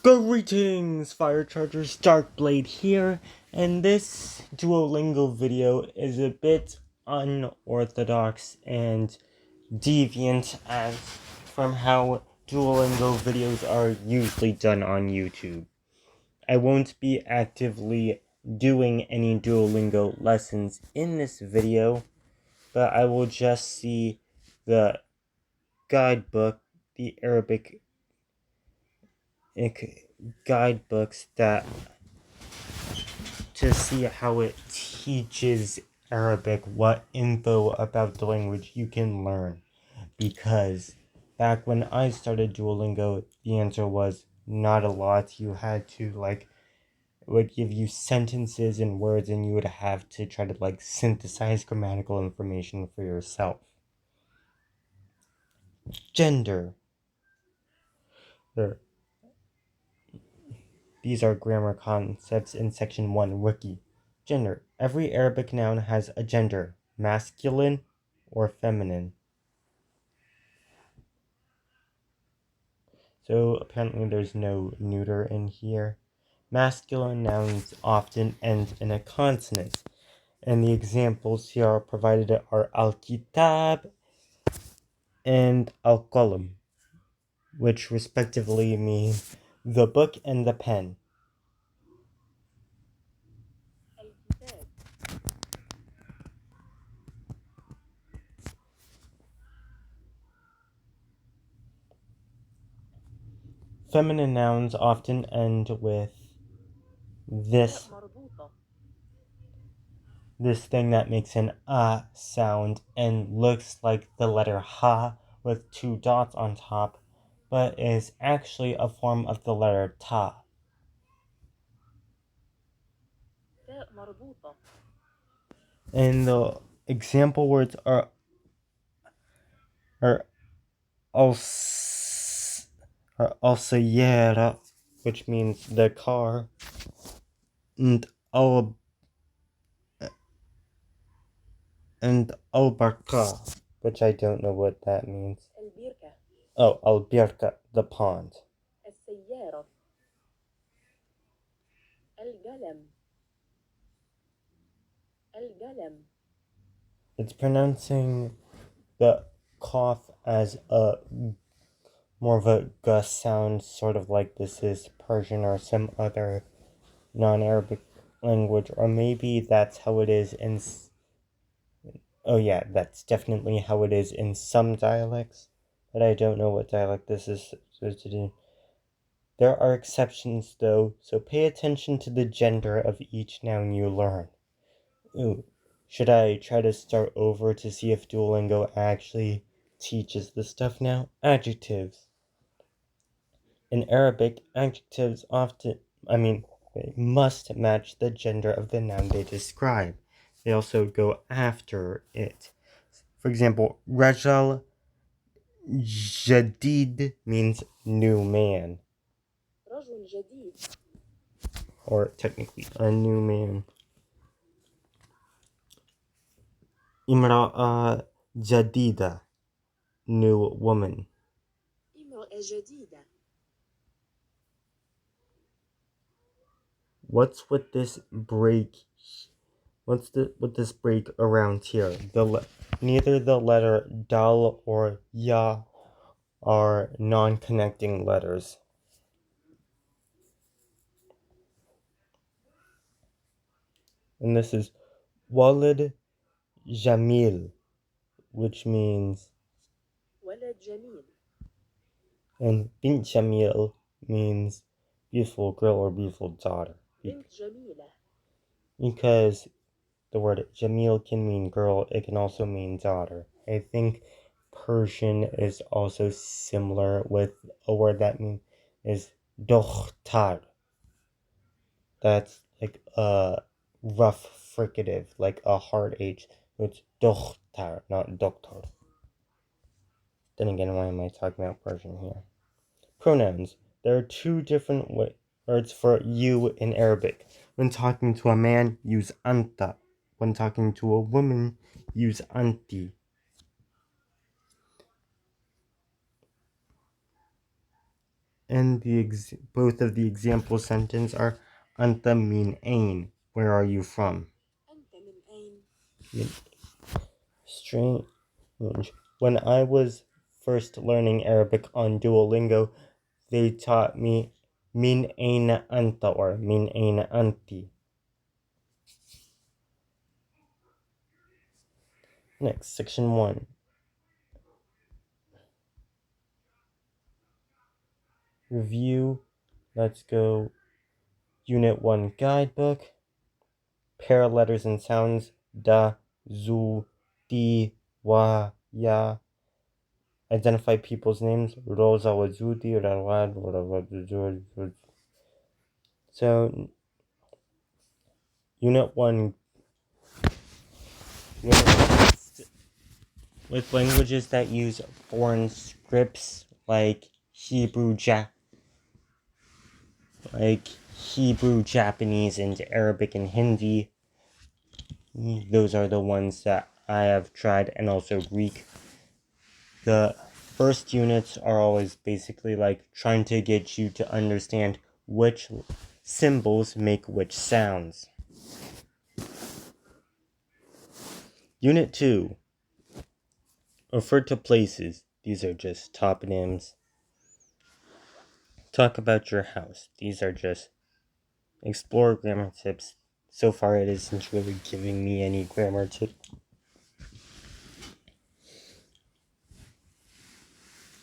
Greetings, Fire Chargers, Darkblade here, and this Duolingo video is a bit unorthodox and deviant as from how Duolingo videos are usually done on YouTube. I won't be actively doing any Duolingo lessons in this video, but I will just see the guidebook, the Arabic guidebooks that to see how it teaches Arabic, what info about the language you can learn. Because back when I started Duolingo, the answer was not a lot. You had to it would give you sentences and words, and you would have to try to synthesize grammatical information for yourself. Gender. These are grammar concepts in section 1, Wiki. Gender. Every Arabic noun has a gender, masculine or feminine. So apparently there's no neuter in here. Masculine nouns often end in a consonant. And the examples here are provided are al-kitab and al-qalam, which respectively mean the book and the pen. Feminine nouns often end with this thing that makes an sound and looks like the letter ha with 2 dots on top, but is actually a form of the letter ta. And the example words are al-sayyara, which means the car, and al-barqa, which I don't know what that means. Oh, al-birka, the pond. It's pronouncing the cough as a more of a gus sound, sort of like this is Persian or some other non-Arabic language, or maybe that's how it is in. Oh yeah, that's definitely how it is in some dialects, but I don't know what dialect this is supposed to do. There are exceptions though, so pay attention to the gender of each noun you learn. Ooh, should I try to start over to see if Duolingo actually teaches this stuff now? Adjectives. In Arabic, adjectives they must match the gender of the noun they describe. They also go after it. For example, Rajal Jadid means new man. Or technically, a new man. Imra'a Jadida, new woman. What's with this break? With this break around here? Neither the letter dal or ya are non-connecting letters. And this is Walid Jamil, which means and Bint Jamil means beautiful girl or beautiful daughter. Because the word Jamil can mean girl, it can also mean daughter. I think Persian is also similar with a word that is dokhtar. That's like a rough fricative, like a hard H. So it's dokhtar, not doctor. Then again, why am I talking about Persian here? Pronouns. There are 2 different words for you in Arabic. When talking to a man, use anta. When talking to a woman, use anti. And both of the example sentences are Anta min ain. Where are you from? Strange. When I was first learning Arabic on Duolingo, they taught me min aina anta or min aina anti. Next, section 1. Review. Let's go. Unit 1 guidebook. Pair of letters and sounds. Da, zu, di, wa, ya. Identify people's names. Rosa Wazudi, Rawad. So, Unit 1. With languages that use foreign scripts like Hebrew, Japanese, and Arabic and Hindi. Those are the ones that I have tried, and also Greek. The first units are always basically like trying to get you to understand which symbols make which sounds. Unit 2. Refer to places. These are just toponyms. Talk about your house. These are just explore grammar tips. So far, it isn't really giving me any grammar tips.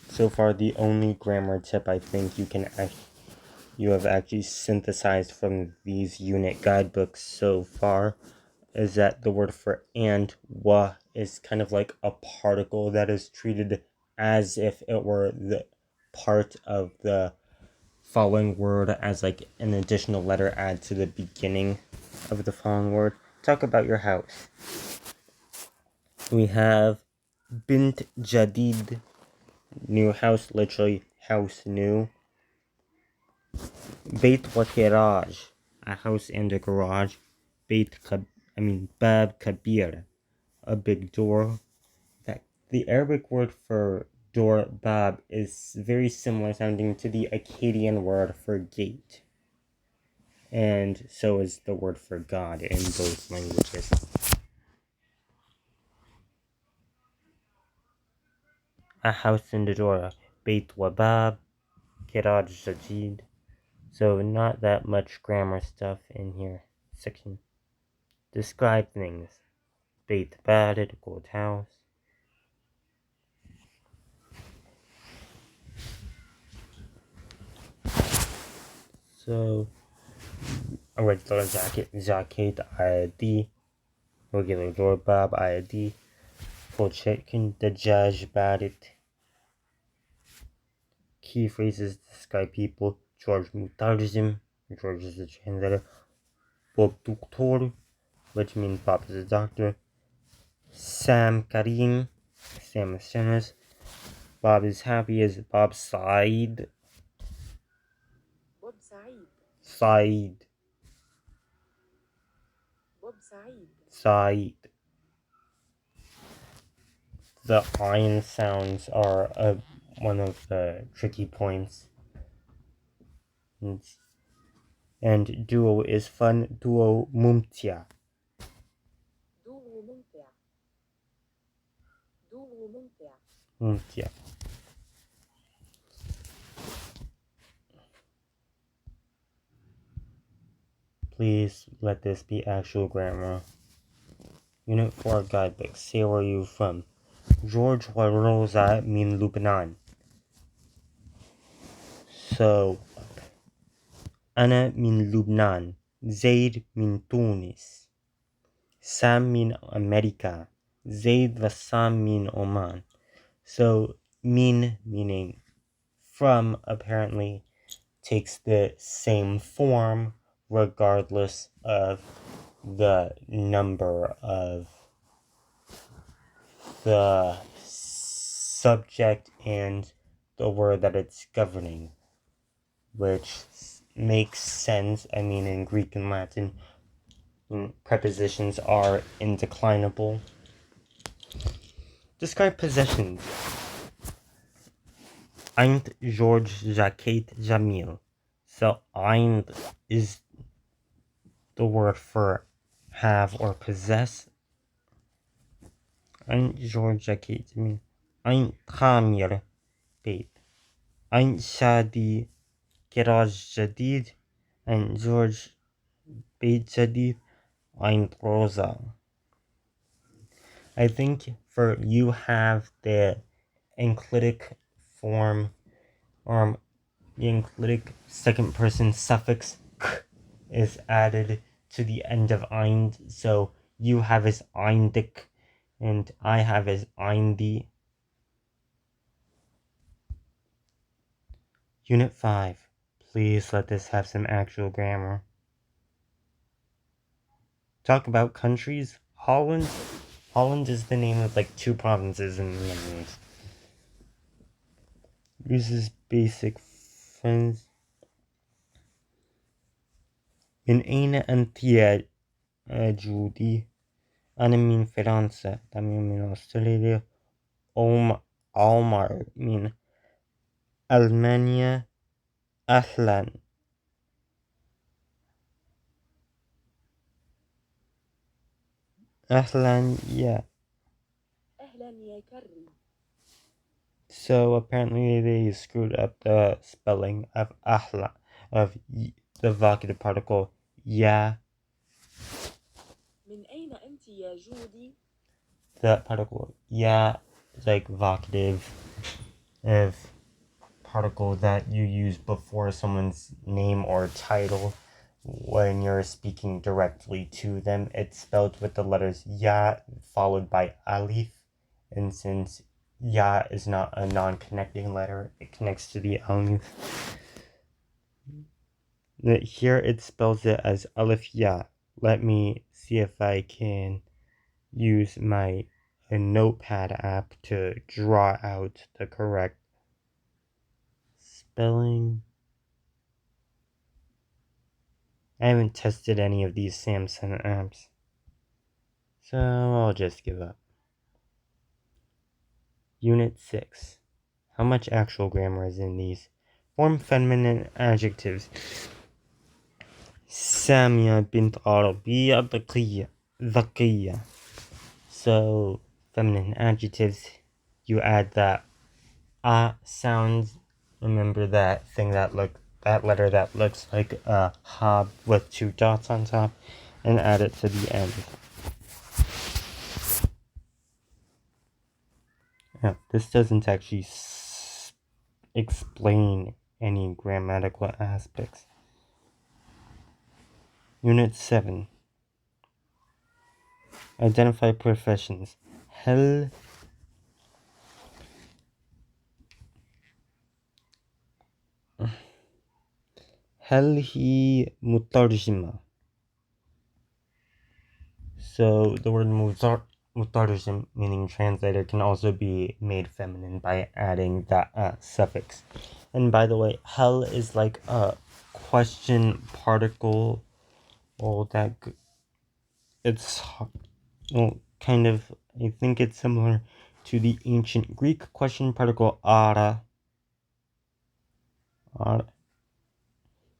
So far, the only grammar tip I think you have actually synthesized from these unit guidebooks so far is that the word for and, wa, is kind of like a particle that is treated as if it were the part of the following word as like an additional letter add to the beginning of the following word. Talk about your house. We have bint jadid, new house, literally house new. Beit wa garage, a house and a garage. Bab kabir, a big door. The Arabic word for door, bab, is very similar sounding to the Akkadian word for gate. And so is the word for God in both languages. A house and a door. Beit wa bab, garaj jadid. So not that much grammar stuff in here. Section. Describe things. Beit barid, gold house. So, a regular jacket ID, regular door bab ID, full chicken, the judge barit. Key phrases describe people. George Mutarjim, George is the translator. Bob Doctor, which means Bob is a doctor. Sam Karim, Sam is generous. Bob is happy as Bob Said. Bob Said. Said. Bob Said. Said. The iron sounds are one of the tricky points. And duo is fun. Duo mumtia. Duo mumtia. Duo mumtia. Mumtia. Please let this be actual grammar. Unit 4 guidebook. Say where you from. George wa Rosa min Lebanon. So, Ana min Lebanon. Zaid min Tunis. Sam min America. Zaid Vassam min Oman. So, min meaning from apparently takes the same form regardless of the number of the subject and the word that it's governing, which makes sense. I mean, in Greek and Latin, prepositions are indeclinable. Describe possessions. Eint George Jacquet Jamil. So Eint is the word for have or possess. Eint George Jacquet Jamil. Eint Khamir Beit. Eint Shadi Kiraj Jadid. And George Beit Jadid. Eint Rosa. I think for you have the enclitic form, or the enclitic second person suffix k is added to the end of eind, so you have as eindik and I have as eindi. Unit 5. Please let this have some actual grammar. Talk about countries. Holland. Holland is the name of like 2 provinces in the Netherlands. Uses basic friends. من أين أنت يا جودي؟ أنا من فرنسا. تمام من أستراليا. عمر من ألمانيا. أهلا. أهلا يا. أهلا يا كري. So apparently they screwed up the spelling of ahla, of the vocative particle ya. من أين أنت يا جودي؟ The particle ya is like vocative of particle that you use before someone's name or title when you're speaking directly to them. It's spelled with the letters ya followed by alif, and since ya is not a non-connecting letter, it connects to the alif. Here it spells it as alif ya. Let me see if I can use my notepad app to draw out the correct spelling. I haven't tested any of these Samsung apps, so I'll just give up. Unit 6. How much actual grammar is in these? Form feminine adjectives. Samia bint Arabiya Dhakiya. So, feminine adjectives, you add that sound. Remember that thing that letter that looks like a ha with 2 dots on top, and add it to the end. Now, this doesn't actually explain any grammatical aspects. Unit 7. Identify professions. هل هي مترجمة? So the word mutarjim, meaning translator, can also be made feminine by adding that suffix. And by the way, hel is like a question particle, or that it's kind of, I think it's similar to the ancient Greek question particle ara,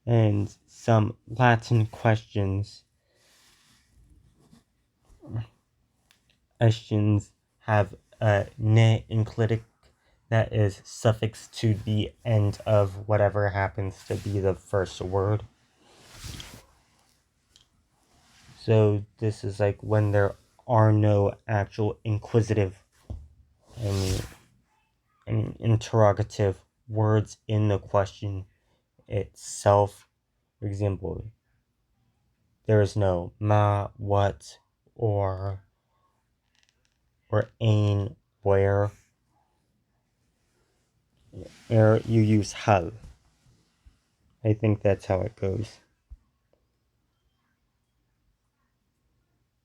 and some Latin questions have a ne enclitic that is suffixed to the end of whatever happens to be the first word. So this is like when there are no actual inquisitive and interrogative words in the question itself. For example, there is no ma, what, or ain, where. Or you use hal. I think that's how it goes.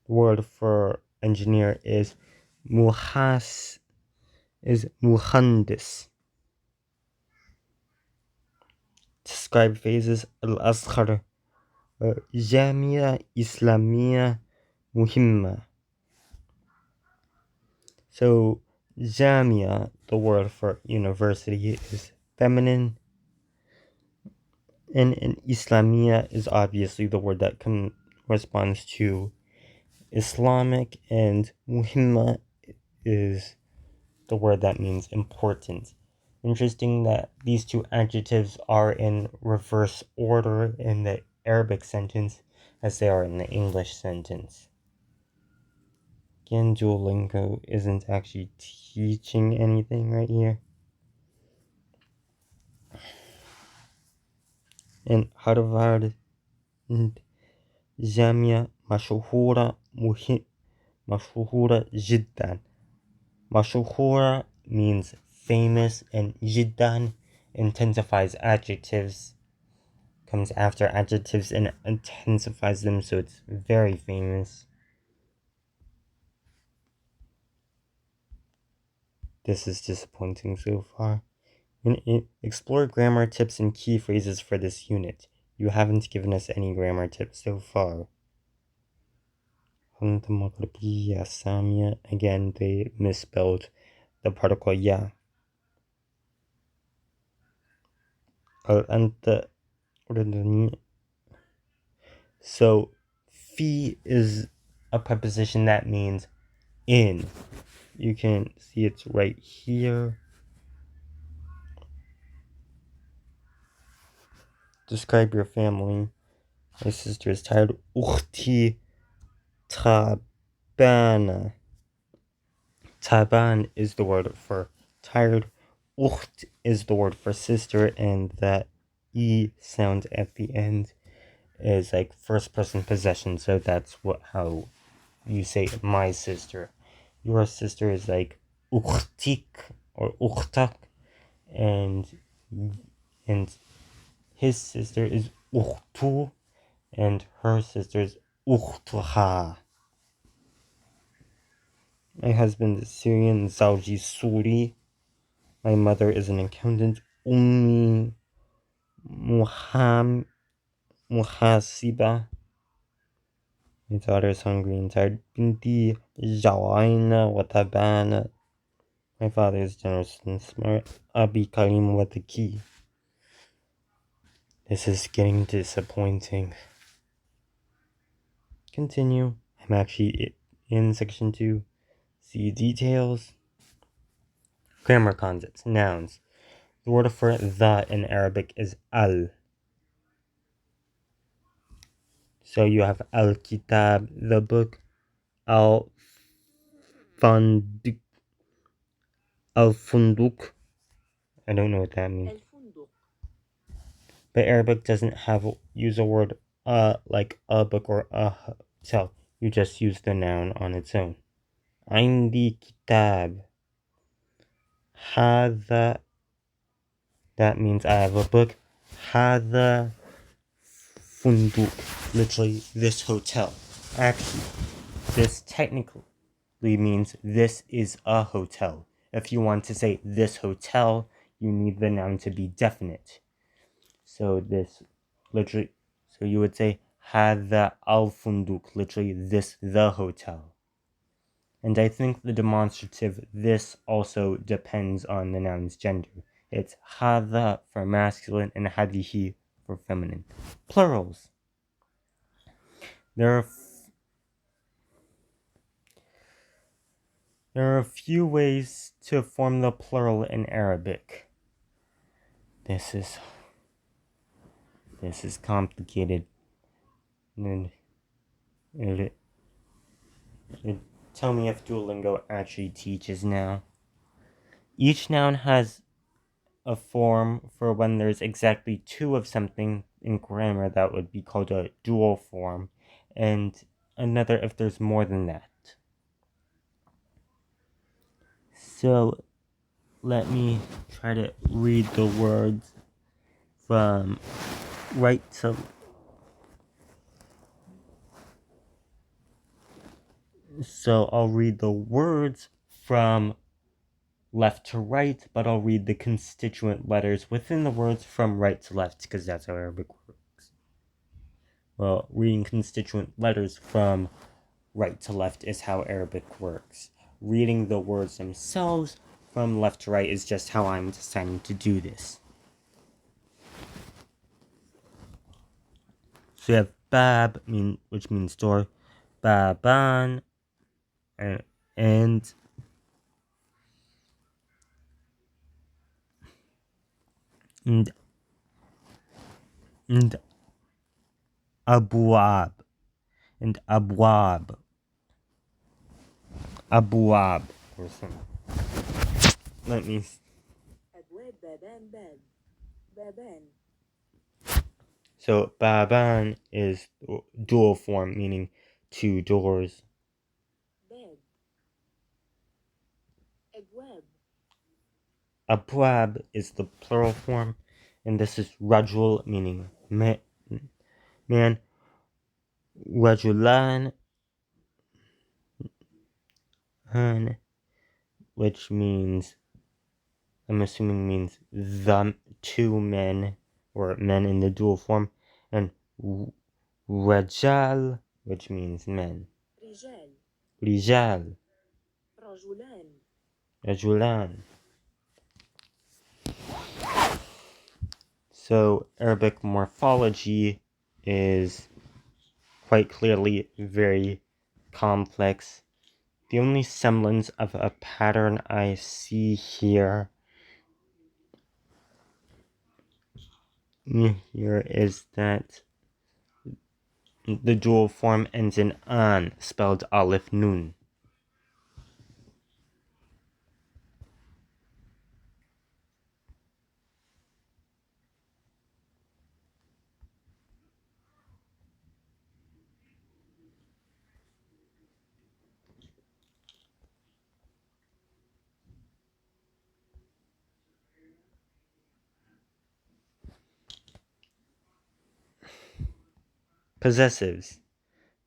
The word for engineer is muhandis. Describe phases. Al-Azhar Jamia Islamia Muhimma. So Jamia, the word for university, is feminine. And Islamia is obviously the word that corresponds to Islamic, and muhimma is the word that means important. Interesting that these two adjectives are in reverse order in the Arabic sentence as they are in the English sentence. Again, Duolingo isn't actually teaching anything right here. And Harvard جامعة مشهورة مشهورة جدا. مشهورة means famous, and جدا intensifies adjectives, comes after adjectives and intensifies them, so it's very famous. This is disappointing so far. Explore grammar tips and key phrases for this unit. You haven't given us any grammar tips so far. Again, they misspelled the particle ya. So, fi is a preposition that means in. You can see it's right here. Describe your family. My sister is tired. Ukhti tabana. Taban is the word for tired. Ukht is the word for sister, and that e sound at the end is like first person possession. So that's how you say my sister. Your sister is like ukhtik or ukhtak, and his sister is ukhtu, and her sister is ukhtuha. My husband is Syrian, Zawji Suri. My mother is an accountant, Ummi Muhasiba. My daughter is hungry and tired. Binti Jawaina Watabana. My father is generous and smart. Abi Karim Wataki. This is getting disappointing. Continue. I'm actually in section 2. See details. Grammar concepts. Nouns. The word for the in Arabic is al. So you have al-kitab, the book, al-funduk, al-funduk. I don't know what that means. But Arabic doesn't use a word like a book or a hotel. You just use the noun on its own. عندي kitab. هذا, that means I have a book. هذا funduk, literally this hotel. Actually, this technically means this is a hotel. If you want to say this hotel, you need the noun to be definite. So this literally, so you would say هذا الفندق, literally this the hotel. And I think the demonstrative this also depends on the noun's gender. It's هذا for masculine and هذه for feminine. Plurals. There are a few ways to form the plural in Arabic. This is complicated. And tell me if Duolingo actually teaches now. Each noun has a form for when there's exactly two of something. In grammar, that would be called a dual form, and another if there's more than that. So let me try to read the words from right to So I'll read the words from left to right, but I'll read the constituent letters within the words from right to left, because that's how Arabic works. Well, reading constituent letters from right to left is how Arabic works. Reading the words themselves from left to right is just how I'm deciding to do this. So you have bab, which means door, baban, and and and abwab and abwab or something. Let me. أبواب بابان باب بابان So baban is dual form, meaning two doors. باب أبواب Abwab is the plural form, and this is rajul, meaning man. Rajulan, which means, I'm assuming means the two men, or men in the dual form, and rajal, which means men. رجال Rijal, رجلان rajulan. So Arabic morphology is quite clearly very complex. The only semblance of a pattern I see here is that the dual form ends in an, spelled alif nun. Possessives.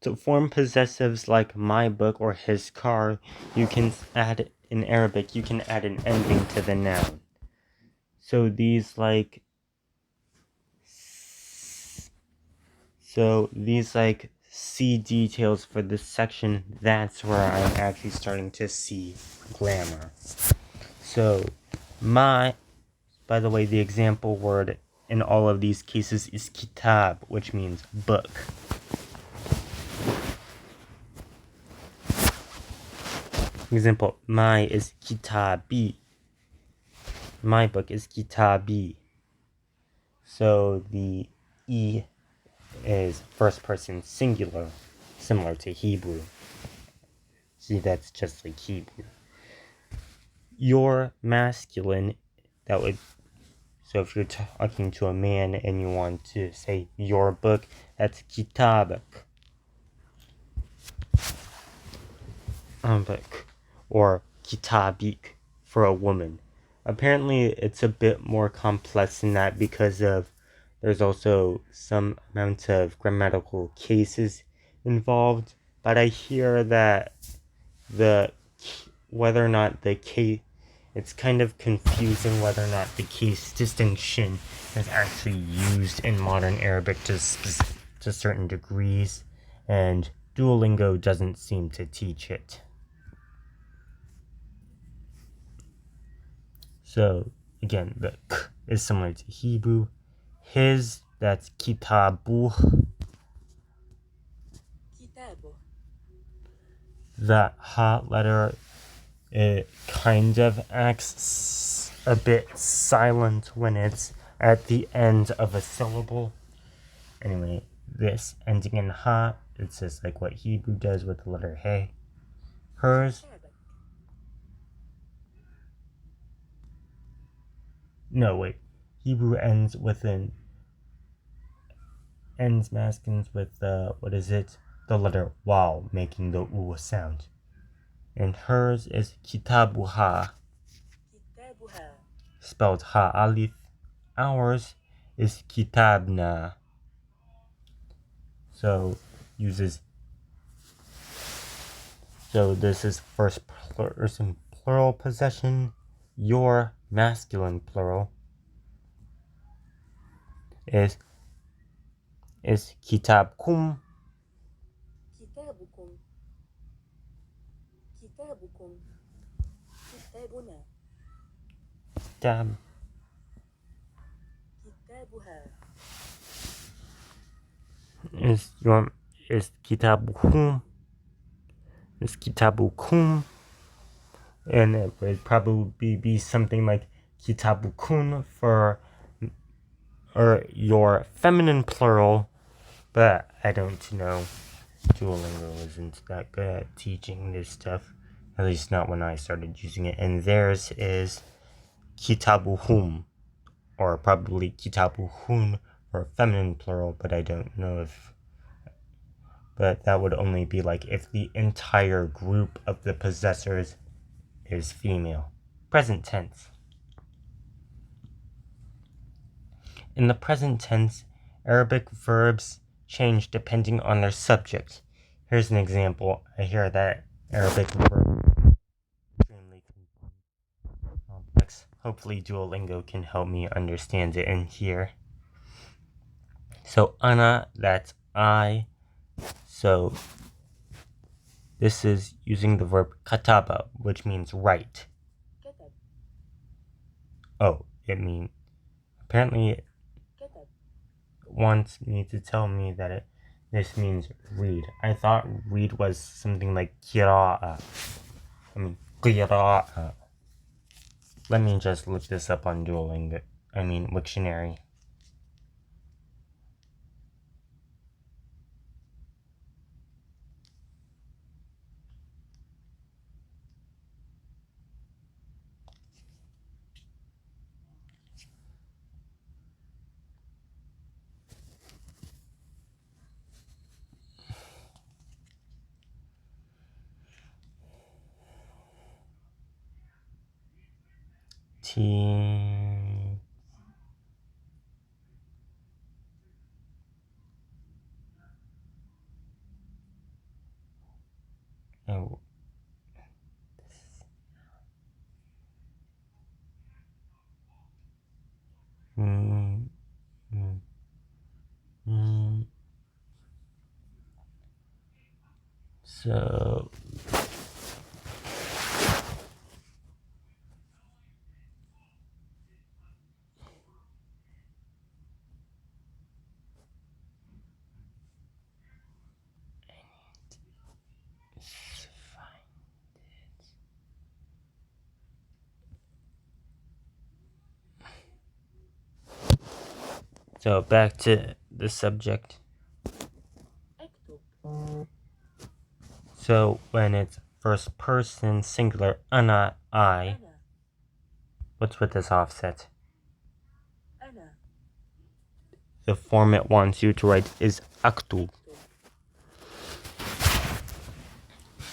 To form possessives like my book or his car, you can add, in Arabic, you can add an ending to the noun. So these see details for this section, that's where I'm actually starting to see grammar. So by the way, the example word in all of these cases is kitab, which means book. Example, my is kitabi. My book is kitabi. So the E is first person singular, similar to Hebrew. See, that's just like Hebrew. Your masculine, that would, so if you're talking to a man and you want to say your book, that's kitabak. Book. Or kitabik for a woman. Apparently it's a bit more complex than that because there's also some amount of grammatical cases involved, but I hear that whether or not the case, it's kind of confusing whether or not the case distinction is actually used in modern Arabic to certain degrees, and Duolingo doesn't seem to teach it. So again, the k is similar to Hebrew. His, that's kitabu. كتابه That ha letter, it kind of acts a bit silent when it's at the end of a syllable. Anyway, this ending in ha, it's just like what Hebrew does with the letter hey. Hers, كتابك no wait, Hebrew ends masculines with what is it? The letter waw, making the u sound. And hers is kitabuha, كتابها spelled ha alif. Ours is kitabna. So this is first person plural possession. Your masculine plural is kitabkum. كتابكم كتابكم كتابنا Kitab. كتابها is kitabukum. Is kitabukum. And it would probably be something like kitabukun for or your feminine plural, but I don't know. Duolingo isn't that good at teaching this stuff, at least not when I started using it. And theirs is kitabuhum, or probably kitabuhun for feminine plural, but I don't know if. But that would only be like if the entire group of the possessors is female. Present tense. In the present tense, Arabic verbs change depending on their subject. Here's an example. I hear that Arabic verb is extremely complex. Hopefully Duolingo can help me understand it in here. So ana, that's I. So this is using the verb kataba, which means write. كتب Oh, apparently it كتب wants me to tell me that this means read. I thought read was something like qira'a. Qira'a. Let me just look this up on Duolingo. Wiktionary. T. Oh. Mm, mm, mm. So. So back to the subject. اكتب So when it's first person singular, ana, I. أنا What's with this offset? أنا The form it wants you to write is aktub.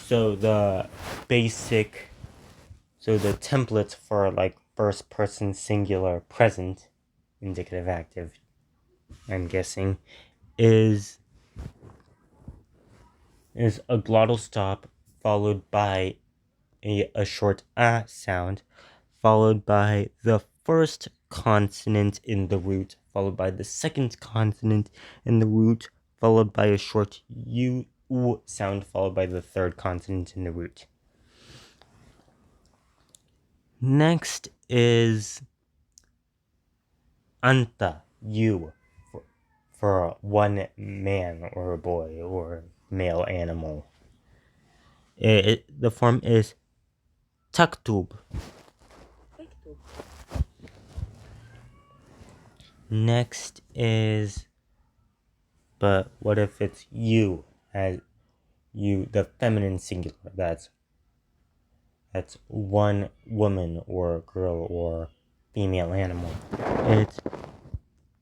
اكتب So the template for like first person singular present indicative active, I'm guessing, is a glottal stop followed by a short a sound, followed by the first consonant in the root, followed by the second consonant in the root, followed by a short u sound, followed by the third consonant in the root. Next is anta, you, for one man or a boy or male animal. The form is taktub. اكتب Next is, but what if it's you, as you, the feminine singular? That's one woman or girl or female animal. It's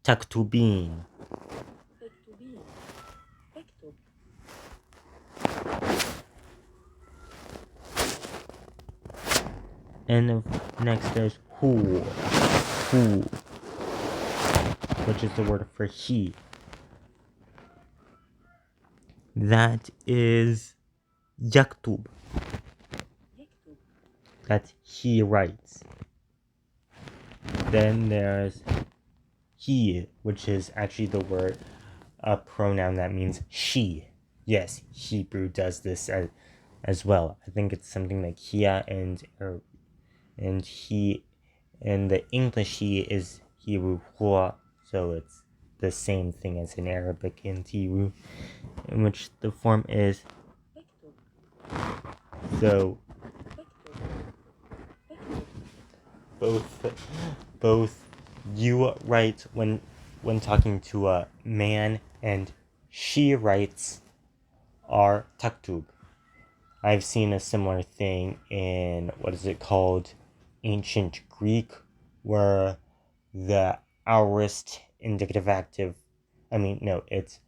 taktubin. تكتبين اكتب And next there's who, which is the word for he. That is yaktub. يكتب That's he writes. Then there's he, which is actually the word, a pronoun that means she. Yes, Hebrew does this as well. I think it's something like Kia and he, and the English he is Hebrew hua, so it's the same thing as in Arabic and Hebrew, in which the form is اكتب so اكتب both you write when talking to a man and she writes are taktub. I've seen a similar thing in what is it called, ancient Greek, where the aorist indicative active, it's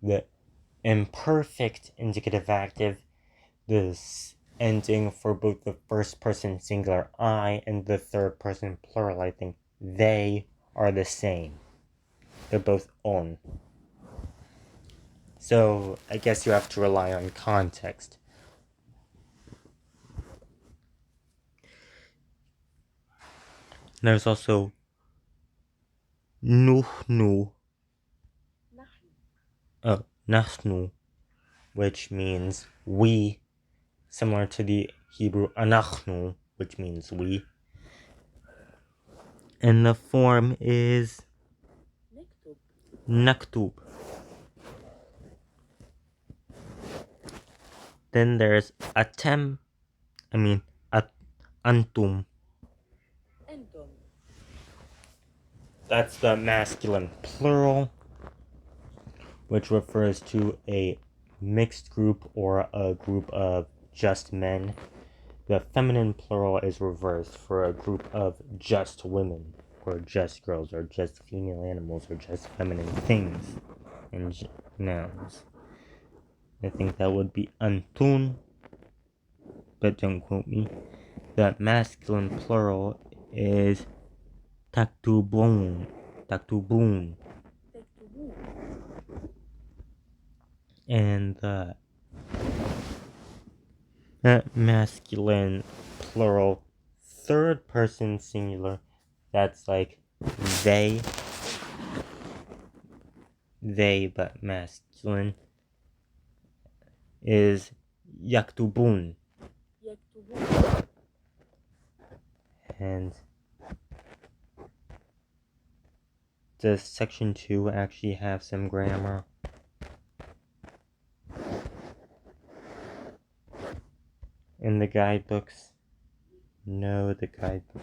the imperfect indicative active, this ending for both the first person singular I and the third person plural, I think they are the same. They're both on. So I guess you have to rely on context. There's also nuhnu, نحن nahnu, which means we, similar to the Hebrew anachnu, which means we. And the form is نكتب naktub. Then there's atem, antum. أنتم That's the masculine plural, which refers to a mixed group or a group of just men. The feminine plural is reversed for a group of just women, or just girls, or just female animals, or just feminine things and nouns. I think that would be antun, but don't quote me. The masculine plural is taktubun. تكتبون And the masculine plural third person singular, that's like they but masculine, is yaktubun. يكتبون And does section 2 actually have some grammar? In the guidebooks? No, the guidebook